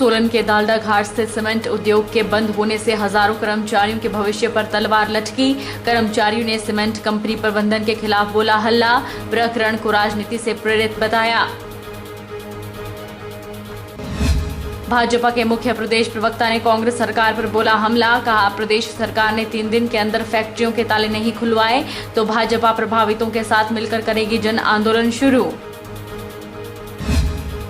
सोलन के दालडा घाट स्थित सीमेंट उद्योग के बंद होने से हजारों कर्मचारियों के भविष्य पर तलवार लटकी। कर्मचारियों ने सीमेंट कंपनी प्रबंधन के खिलाफ बोला हल्ला, प्रकरण को राजनीति से प्रेरित बताया। भाजपा के मुख्य प्रदेश प्रवक्ता ने कांग्रेस सरकार पर बोला हमला, कहा प्रदेश सरकार ने 3 दिन के अंदर फैक्ट्रियों के ताले नहीं खुलवाए तो भाजपा प्रभावितों के साथ मिलकर करेगी जन आंदोलन शुरू।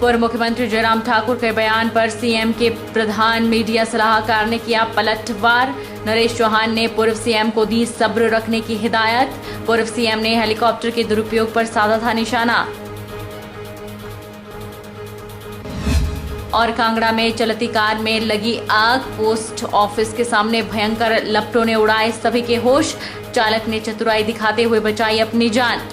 पूर्व मुख्यमंत्री जयराम ठाकुर के बयान पर सीएम के प्रधान मीडिया सलाहकार ने किया पलटवार। नरेश चौहान ने पूर्व सीएम को दी सब्र रखने की हिदायत। पूर्व सीएम ने हेलीकॉप्टर के दुरुपयोग पर साधा था निशाना। और कांगड़ा में चलती कार में लगी आग, पोस्ट ऑफिस के सामने भयंकर लपटों ने उड़ाए सभी के होश। चालक ने चतुराई दिखाते हुए बचाई अपनी जान।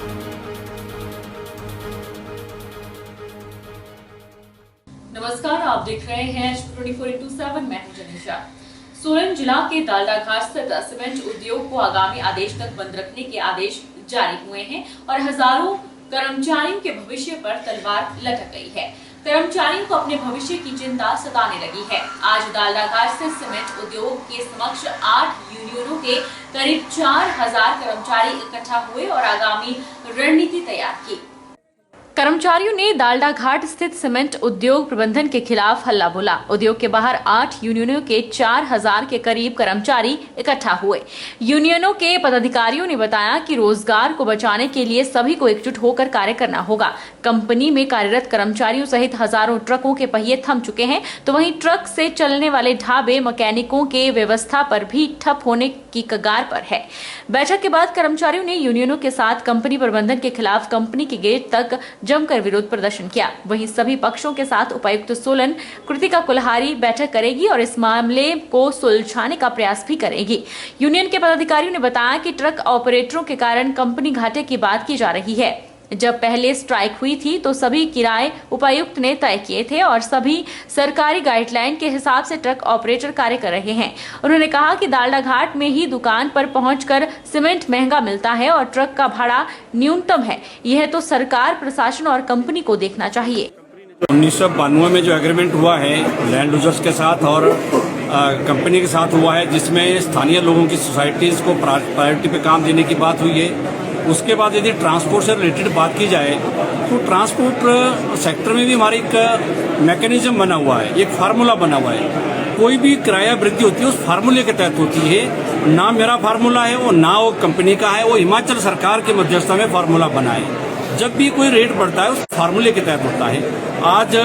नमस्कार, आप देख रहे हैं 24/7। मैं हूं जनिशा। सोलन जिला के दालडा घाट स्थित सीमेंट उद्योग को आगामी आदेश तक बंद रखने के आदेश जारी हुए हैं और हजारों कर्मचारियों के भविष्य पर तलवार लटक गई है। कर्मचारियों को अपने भविष्य की चिंता सताने लगी है। आज दालडा घाट स्थित सीमेंट उद्योग के समक्ष 8 यूनियनों के करीब 4000 कर्मचारी इकट्ठा हुए और आगामी रणनीति तैयार की। कर्मचारियों ने दालडा घाट स्थित सीमेंट उद्योग प्रबंधन के खिलाफ हल्ला बोला। उद्योग के बाहर 8 यूनियनों के 4000 के करीब कर्मचारी इकट्ठा हुए। यूनियनों के पदाधिकारियों ने बताया कि रोजगार को बचाने के लिए सभी को एकजुट होकर कार्य करना होगा। कंपनी में कार्यरत कर्मचारियों सहित हजारों ट्रकों के पहिए थम चुके हैं, तो वहीं ट्रक से चलने वाले ढाबे मैकेनिकों के व्यवस्था पर भी ठप होने की कगार पर है। बैठक के बाद कर्मचारियों ने यूनियनों के साथ कंपनी प्रबंधन के खिलाफ कंपनी के गेट तक जमकर विरोध प्रदर्शन किया। वहीं सभी पक्षों के साथ उपायुक्त सोलन कृतिका कुल्हारी बैठक करेगी और इस मामले को सुलझाने का प्रयास भी करेगी। यूनियन के पदाधिकारियों ने बताया कि ट्रक ऑपरेटरों के कारण कंपनी घाटे की बात की जा रही है। जब पहले स्ट्राइक हुई थी तो सभी किराए उपायुक्त ने तय किए थे और सभी सरकारी गाइडलाइन के हिसाब से ट्रक ऑपरेटर कार्य कर रहे हैं। उन्होंने कहा कि दालडा घाट में ही दुकान पर पहुंचकर सीमेंट महंगा मिलता है और ट्रक का भाड़ा न्यूनतम है। यह तो सरकार, प्रशासन और कंपनी को देखना चाहिए। 1992 में जो एग्रीमेंट हुआ है लैंड यूजर्स के साथ और कंपनी के साथ हुआ है, जिसमें स्थानीय लोगों की सोसाइटीज को प्रायोरिटी पे काम देने की बात हुई है। उसके बाद यदि ट्रांसपोर्ट से रिलेटेड बात की जाए तो ट्रांसपोर्ट सेक्टर में भी हमारा एक मैकेनिज्म बना हुआ है, एक फार्मूला बना हुआ है। कोई भी किराया वृद्धि होती है उस फार्मूले के तहत होती है। ना मेरा फार्मूला है वो, ना वो कंपनी का है, वो हिमाचल सरकार की मध्यस्थता में फार्मूला बना है। जब भी कोई रेट बढ़ता है उस फार्मूले के तहत होता है। आज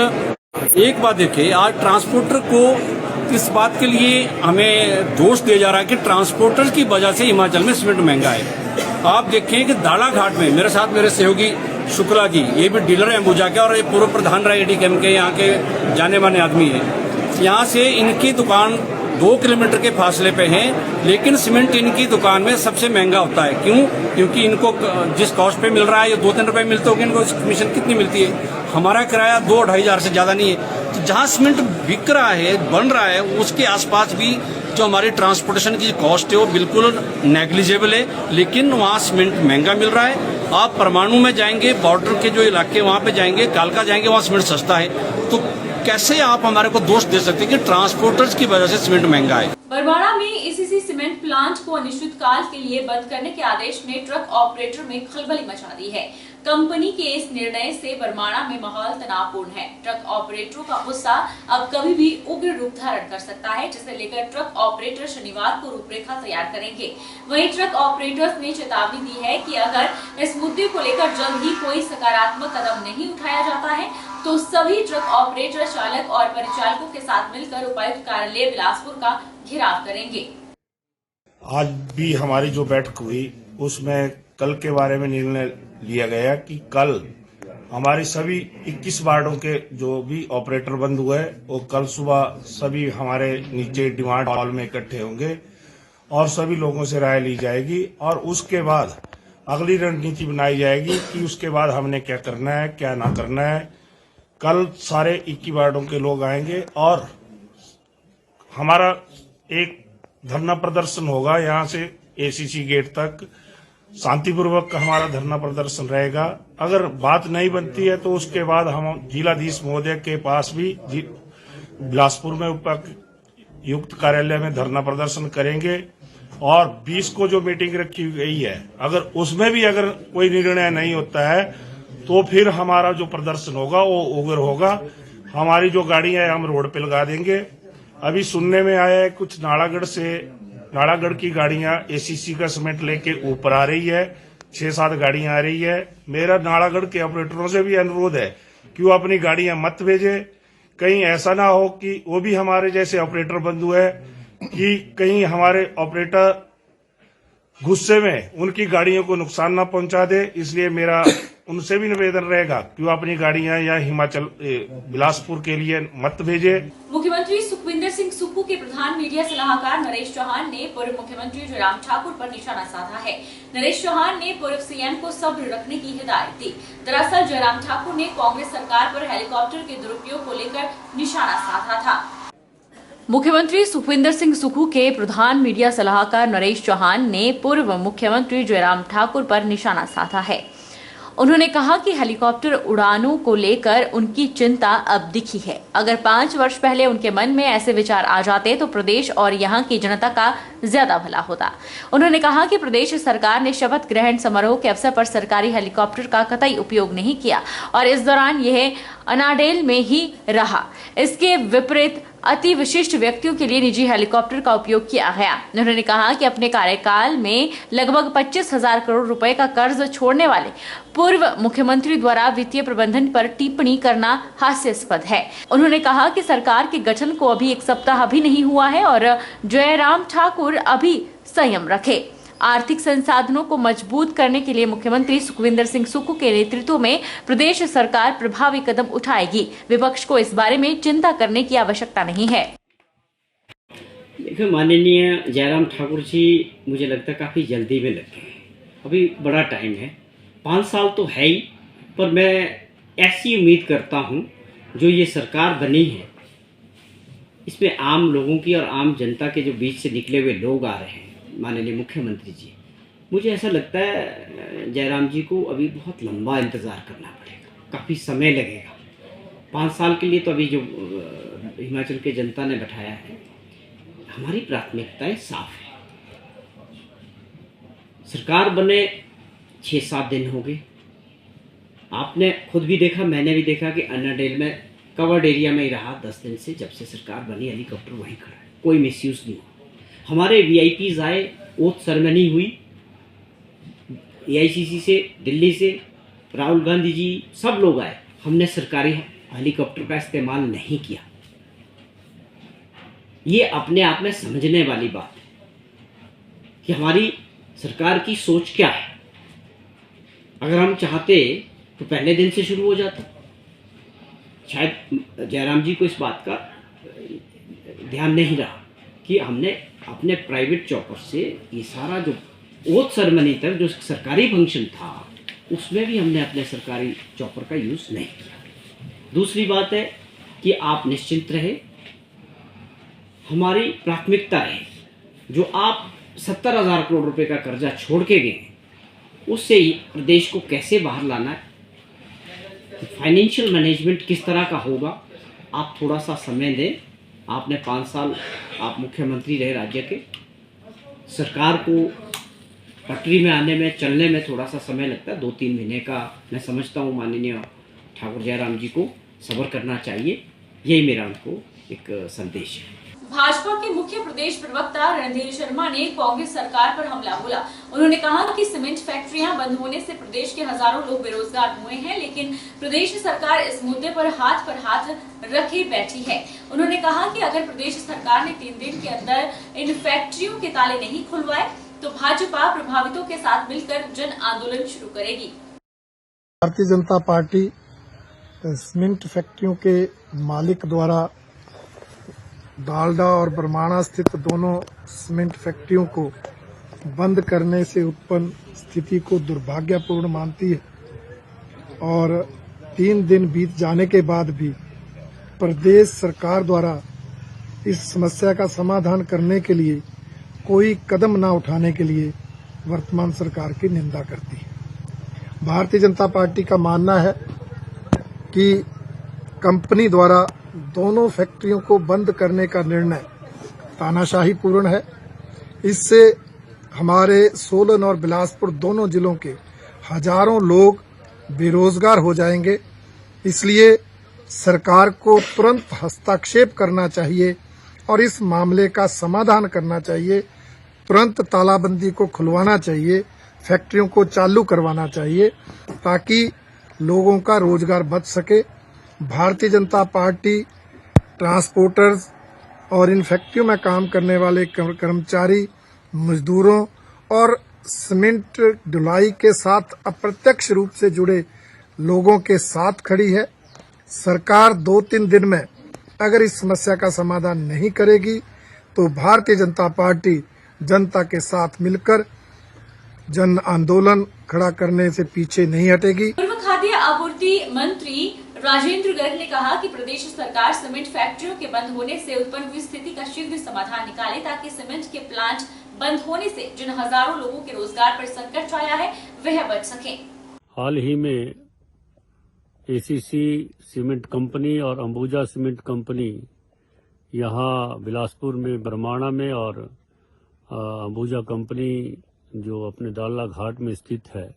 एक बात देखिए, आज ट्रांसपोर्टर को इस बात के लिए हमें दोष दिया जा रहा है कि ट्रांसपोर्टर की वजह से हिमाचल में सीमेंट महंगा है। आप देखें कि दालडा घाट में मेरे साथ मेरे सहयोगी शुक्ला जी, ये भी डीलर है अंबुजा के और ये पूर्व प्रधान रहे एडीकेम के, यहाँ के जाने माने आदमी हैं। यहाँ से इनकी दुकान 2 किलोमीटर के फासले पे है, लेकिन सीमेंट इनकी दुकान में सबसे महंगा होता है। क्यों? क्योंकि इनको जिस कॉस्ट पे मिल रहा है, ये 2-3 रुपए मिलते होंगे, इनको कमीशन कितनी मिलती है? हमारा किराया 2-2.5 हजार से ज्यादा नहीं है। तो जहाँ सीमेंट बिक रहा है, बन रहा है, उसके आसपास भी जो हमारी ट्रांसपोर्टेशन की कॉस्ट है वो बिल्कुल नेग्लिजिबल है, लेकिन वहाँ सीमेंट महंगा मिल रहा है। आप परमाणु में जाएंगे, बॉर्डर के जो इलाके वहाँ पे जाएंगे, कालका जाएंगे, वहाँ सीमेंट सस्ता है। तो कैसे आप हमारे को दोष दे सकते हैं कि ट्रांसपोर्टर्स की वजह से सीमेंट महंगा है? बरवाड़ा में एसीसी सीमेंट प्लांट को अनिश्चितकाल के लिए बंद करने के आदेश ने ट्रक ऑपरेटर में खलबली मचा दी है। कंपनी के इस निर्णय से बरवाड़ा में माहौल तनावपूर्ण है। ट्रक ऑपरेटरों का गुस्सा अब कभी भी उग्र रूप धारण कर सकता है, जिसे लेकर ट्रक ऑपरेटर शनिवार को रूपरेखा तैयार करेंगे। वहीं ट्रक ऑपरेटर्स ने चेतावनी दी है कि अगर इस मुद्दे को लेकर जल्द ही कोई सकारात्मक कदम नहीं उठाया जाता है तो सभी ट्रक ऑपरेटर, चालक और परिचालकों के साथ मिलकर उपायुक्त कार्यालय बिलासपुर का घेराव करेंगे। आज भी हमारी जो बैठक हुई उसमें कल के बारे में निर्णय लिया गया कि कल हमारे सभी 21 वार्डों के जो भी ऑपरेटर बंद हुए वो कल सुबह सभी हमारे नीचे डिमांड हॉल में इकट्ठे होंगे और सभी लोगों से राय ली जाएगी और उसके बाद अगली रणनीति बनाई जाएगी कि उसके बाद हमने क्या करना है, क्या ना करना है। कल सारे 21 वार्डों के लोग आएंगे और हमारा एक धरना प्रदर्शन होगा। यहाँ से एसीसी गेट तक शांतिपूर्वक हमारा धरना प्रदर्शन रहेगा। अगर बात नहीं बनती है तो उसके बाद हम जिलाधीश महोदय के पास भी बिलासपुर में उपायुक्त कार्यालय में धरना प्रदर्शन करेंगे। और 20 को जो मीटिंग रखी गई है, अगर उसमें भी अगर कोई निर्णय नहीं होता है तो फिर हमारा जो प्रदर्शन होगा वो उग्र होगा। हमारी जो गाड़ियां हम रोड पे लगा देंगे। अभी सुनने में आया है कुछ नालागढ़ की गाड़ियां एसीसी का सीमेंट लेके ऊपर आ रही है, 6-7 गाड़ियां आ रही है। मेरा नालागढ़ के ऑपरेटरों से भी अनुरोध है कि वो अपनी गाड़ियां मत भेजे। कहीं ऐसा ना हो कि वो भी हमारे जैसे ऑपरेटर बंधु है कि कहीं हमारे ऑपरेटर गुस्से में उनकी गाड़ियों को नुकसान ना पहुंचा दे। इसलिए मेरा उनसे भी निवेदन रहेगा कि वो अपनी गाड़ियां या हिमाचल बिलासपुर के लिए मत भेजे। मुख्यमंत्री सुखविंदर सिंह सुक्खू के प्रधान मीडिया सलाहकार नरेश चौहान ने पूर्व मुख्यमंत्री जयराम ठाकुर पर निशाना साधा है। नरेश चौहान ने पूर्व सीएम को सब्र रखने की हिदायत दी। दरअसल जयराम ठाकुर ने कांग्रेस सरकार पर हेलीकॉप्टर के दुरुपयोग को लेकर निशाना साधा था। मुख्यमंत्री सुखविंदर सिंह सुक्खू के प्रधान मीडिया सलाहकार नरेश चौहान ने पूर्व मुख्यमंत्री जयराम ठाकुर पर निशाना साधा है। उन्होंने कहा कि हेलीकॉप्टर उड़ानों को लेकर उनकी चिंता अब दिखी है। अगर 5 वर्ष पहले उनके मन में ऐसे विचार आ जाते तो प्रदेश और यहाँ की जनता का ज्यादा भला होता। उन्होंने कहा कि प्रदेश सरकार ने शपथ ग्रहण समारोह के अवसर पर सरकारी हेलीकॉप्टर का कतई उपयोग नहीं किया और इस दौरान यह अनाडेल में ही रहा। इसके विपरीत अति विशिष्ट व्यक्तियों के लिए निजी हेलीकॉप्टर का उपयोग किया गया। उन्होंने कहा कि अपने कार्यकाल में लगभग 25,000 करोड़ रुपए का कर्ज छोड़ने वाले पूर्व मुख्यमंत्री द्वारा वित्तीय प्रबंधन पर टिप्पणी करना हास्यास्पद है। उन्होंने कहा कि सरकार के गठन को अभी 1 सप्ताह भी नहीं हुआ है और जयराम ठाकुर अभी संयम रखे। आर्थिक संसाधनों को मजबूत करने के लिए मुख्यमंत्री सुखविंदर सिंह सुक्खू के नेतृत्व में प्रदेश सरकार प्रभावी कदम उठाएगी। विपक्ष को इस बारे में चिंता करने की आवश्यकता नहीं है। देखिए, माननीय जयराम ठाकुर जी मुझे लगता है काफ़ी जल्दी में लग गए। अभी बड़ा टाइम है, 5 साल तो है ही, पर मैं ऐसी उम्मीद करता हूँ जो ये सरकार बनी है इसमें आम लोगों की और आम जनता के जो बीच से निकले हुए लोग आ रहे हैं, माननीय मुख्यमंत्री जी, मुझे ऐसा लगता है जयराम जी को अभी बहुत लंबा इंतज़ार करना पड़ेगा, काफ़ी समय लगेगा। 5 साल के लिए तो अभी जो हिमाचल के जनता ने बैठाया है, हमारी प्राथमिकताएं साफ है। सरकार बने 6-7 दिन हो गए। आपने खुद भी देखा, मैंने भी देखा कि अनाडेल में कवर्ड एरिया में ही रहा 10 दिन से। जब से सरकार बनी हेलीकॉप्टर वहीं खड़ा है, कोई मिसयूज़ नहीं हुआ। हमारे वीआईपीज आए, ओथ सेरेमनी हुई, एआईसीसी से, दिल्ली से, राहुल गांधी जी, सब लोग आए। हमने सरकारी हेलीकॉप्टर का इस्तेमाल नहीं किया। ये अपने आप में समझने वाली बात है कि हमारी सरकार की सोच क्या है। अगर हम चाहते तो पहले दिन से शुरू हो जाता। शायद जयराम जी को इस बात का ध्यान नहीं रहा कि हमने अपने प्राइवेट चॉपर से ये सारा जो ओथ सेरेमनी तक जो सरकारी फंक्शन था उसमें भी हमने अपने सरकारी चॉपर का यूज़ नहीं किया। दूसरी बात है कि आप निश्चिंत रहे, हमारी प्राथमिकता है जो आप 70,000 करोड़ रुपए का कर्जा छोड़ के गए उससे ही प्रदेश को कैसे बाहर लाना है, फाइनेंशियल मैनेजमेंट किस तरह का होगा, आप थोड़ा सा समय दें। आपने 5 साल आप मुख्यमंत्री रहे राज्य के, सरकार को पटरी में आने में, चलने में थोड़ा सा समय लगता है, 2-3 महीने का मैं समझता हूँ। माननीय ठाकुर जयराम जी को सब्र करना चाहिए, यही मेरा उनको एक संदेश है। भाजपा के मुख्य प्रदेश प्रवक्ता रणधीर शर्मा ने कांग्रेस सरकार पर हमला बोला। उन्होंने कहा कि सीमेंट फैक्ट्रियां बंद होने से प्रदेश के हजारों लोग बेरोजगार हुए हैं, लेकिन प्रदेश सरकार इस मुद्दे पर हाथ रखे बैठी है। उन्होंने कहा कि अगर प्रदेश सरकार ने 3 दिन के अंदर इन फैक्ट्रियों के ताले नहीं खुलवाए तो भाजपा प्रभावितों के साथ मिलकर जन आंदोलन शुरू करेगी। भारतीय जनता पार्टी सीमेंट फैक्ट्रियों के मालिक द्वारा डालडा और बरमाणा स्थित दोनों सीमेंट फैक्ट्रियों को बंद करने से उत्पन्न स्थिति को दुर्भाग्यपूर्ण मानती है और 3 दिन बीत जाने के बाद भी प्रदेश सरकार द्वारा इस समस्या का समाधान करने के लिए कोई कदम न उठाने के लिए वर्तमान सरकार की निंदा करती है। भारतीय जनता पार्टी का मानना है कि कंपनी द्वारा दोनों फैक्ट्रियों को बंद करने का निर्णय तानाशाही पूर्ण है। इससे हमारे सोलन और बिलासपुर दोनों जिलों के हजारों लोग बेरोजगार हो जाएंगे। इसलिए सरकार को तुरंत हस्तक्षेप करना चाहिए और इस मामले का समाधान करना चाहिए। तुरंत तालाबंदी को खुलवाना चाहिए, फैक्ट्रियों को चालू करवाना चाहिए ताकि लोगों का रोजगार बच सके। भारतीय जनता पार्टी ट्रांसपोर्टर्स और इन फैक्ट्रियों में काम करने वाले कर्मचारी, मजदूरों और सीमेंट ढुलाई के साथ अप्रत्यक्ष रूप से जुड़े लोगों के साथ खड़ी है। सरकार 2-3 दिन में अगर इस समस्या का समाधान नहीं करेगी तो भारतीय जनता पार्टी जनता के साथ मिलकर जन आंदोलन खड़ा करने से पीछे नहीं हटेगी। पूर्व खाद्य आपूर्ति मंत्री राजेंद्र गर्ग ने कहा कि प्रदेश सरकार सीमेंट फैक्ट्रियों के बंद होने से उत्पन्न हुई स्थिति का शीघ्र समाधान निकाले ताकि सीमेंट के प्लांट बंद होने से जिन हजारों लोगों के रोजगार पर संकट छाया है वह बच सके। हाल ही में एसीसी सीमेंट कंपनी और अंबुजा सीमेंट कंपनी यहाँ बिलासपुर में बरमाणा में और अंबुजा कंपनी जो अपने दालला घाट में स्थित है,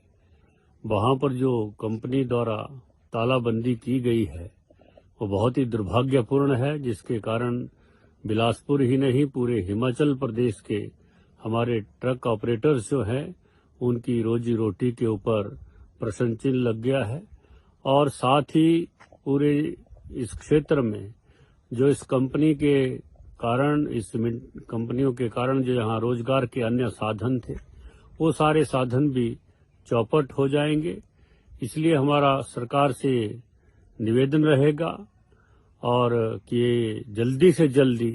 वहाँ पर जो कंपनी द्वारा तालाबंदी की गई है वो बहुत ही दुर्भाग्यपूर्ण है, जिसके कारण बिलासपुर ही नहीं पूरे हिमाचल प्रदेश के हमारे ट्रक ऑपरेटर्स जो हैं उनकी रोजी रोटी के ऊपर प्रश्न चिन्ह लग गया है। और साथ ही पूरे इस क्षेत्र में जो इस कंपनी के कारण, इस सीमेंट कंपनियों के कारण जो यहाँ रोजगार के अन्य साधन थे वो सारे साधन भी चौपट हो जाएंगे। इसलिए हमारा सरकार से निवेदन रहेगा और कि जल्दी से जल्दी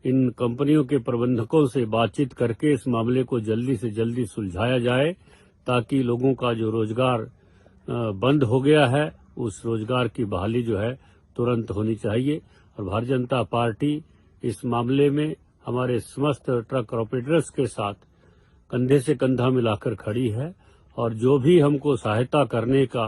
इन कंपनियों के प्रबंधकों से बातचीत करके इस मामले को जल्दी से जल्दी सुलझाया जाए ताकि लोगों का जो रोजगार बंद हो गया है उस रोजगार की बहाली जो है तुरंत होनी चाहिए। और भारतीय जनता पार्टी इस मामले में हमारे समस्त ट्रक ऑपरेटर्स के साथ कंधे से कंधा मिलाकर खड़ी है और जो भी हमको सहायता करने का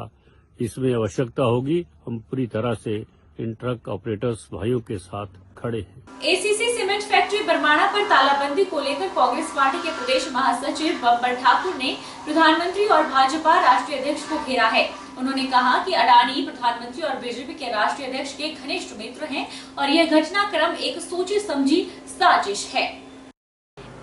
इसमें आवश्यकता होगी हम पूरी तरह से इन ट्रक ऑपरेटर्स भाइयों के साथ खड़े हैं। एसीसी सीमेंट फैक्ट्री बरमाणा पर तालाबंदी को लेकर कांग्रेस पार्टी के प्रदेश महासचिव बब्बर ठाकुर ने प्रधानमंत्री और भाजपा राष्ट्रीय अध्यक्ष को घेरा है। उन्होंने कहा कि अडानी प्रधानमंत्री और बीजेपी के राष्ट्रीय अध्यक्ष के घनिष्ठ मित्र हैं और यह घटनाक्रम एक सोची समझी साजिश है।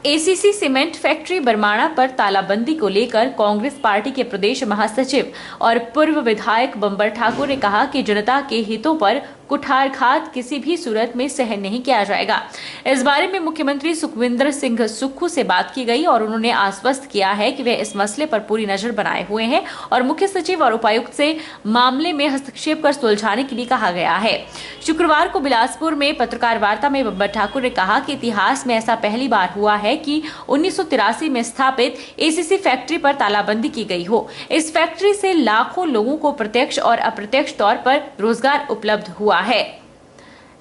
एसीसी सीमेंट फैक्ट्री बरमाणा पर तालाबंदी को लेकर कांग्रेस पार्टी के प्रदेश महासचिव और पूर्व विधायक बब्बर ठाकुर ने कहा कि जनता के हितों पर कुठारघात किसी भी सूरत में सहन नहीं किया जाएगा। इस बारे में मुख्यमंत्री सुखविंदर सिंह सुक्खू से बात की गई और उन्होंने आश्वस्त किया है कि वे इस मसले पर पूरी नजर बनाए हुए हैं और मुख्य सचिव और उपायुक्त से मामले में हस्तक्षेप कर सुलझाने के लिए कहा गया है। शुक्रवार को बिलासपुर में पत्रकार वार्ता में बब्बर ठाकुर ने कहा कि इतिहास में ऐसा पहली बार हुआ है कि 1983 में स्थापित एसीसी फैक्ट्री पर तालाबंदी की गई हो। इस फैक्ट्री से लाखों लोगों को प्रत्यक्ष और अप्रत्यक्ष तौर पर रोजगार उपलब्ध हुआ है।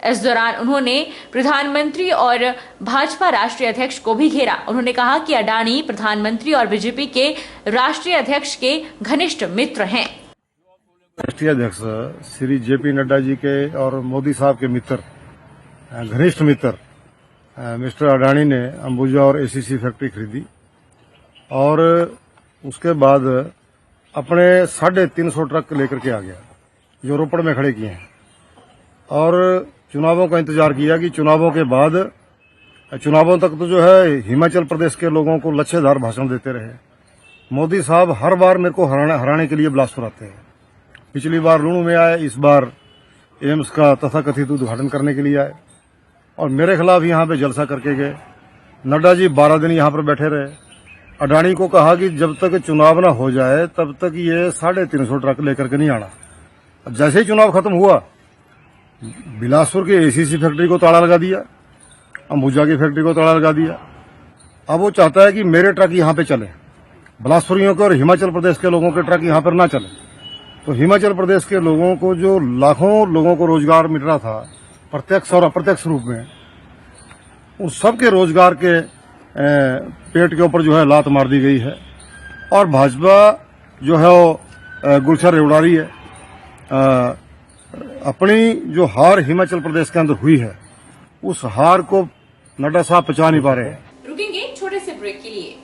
इस दौरान उन्होंने प्रधानमंत्री और भाजपा राष्ट्रीय अध्यक्ष को भी घेरा। उन्होंने कहा कि अडानी प्रधानमंत्री और बीजेपी के राष्ट्रीय अध्यक्ष के घनिष्ठ मित्र हैं। राष्ट्रीय अध्यक्ष श्री जेपी नड्डा जी के और मोदी साहब के मित्र, घनिष्ठ मित्र मिस्टर अडानी ने अंबुजा और एसीसी फैक्ट्री खरीदी और उसके बाद अपने 350 ट्रक लेकर के आ गया जो रोपड़ में खड़े किए हैं और चुनावों का इंतजार किया कि चुनावों के बाद, चुनावों तक तो जो है हिमाचल प्रदेश के लोगों को लच्छेदार भाषण देते रहे। मोदी साहब हर बार मेरे को हराने के लिए बिलासपुर आते हैं। पिछली बार लूणू में आए, इस बार एम्स का तथाकथित उद्घाटन करने के लिए आए और मेरे खिलाफ यहाँ पे जलसा करके गए। नड्डा जी 12 दिन यहाँ पर बैठे रहे। अडानी को कहा कि जब तक चुनाव न हो जाए तब तक ये 350 ट्रक लेकर के नहीं आना। जैसे ही चुनाव खत्म हुआ बिलासपुर की एसीसी फैक्ट्री को ताला लगा दिया, अंबुजा की फैक्ट्री को ताला लगा दिया। अब वो चाहता है कि मेरे ट्रक यहाँ पे चले, बिलासपुरियों के और हिमाचल प्रदेश के लोगों के ट्रक यहाँ पर ना चले। तो हिमाचल प्रदेश के लोगों को, जो लाखों लोगों को रोजगार मिल रहा था प्रत्यक्ष और अप्रत्यक्ष रूप में, उन सबके रोजगार के पेट के ऊपर जो है लात मार दी गई है। और भाजपा जो है वो गुलशन उड़ा रही है। अपनी जो हार हिमाचल प्रदेश के अंदर हुई है उस हार को नड्डा साहब पचा नहीं पा रहे हैं। रुकेंगे एक छोटे से ब्रेक के लिए।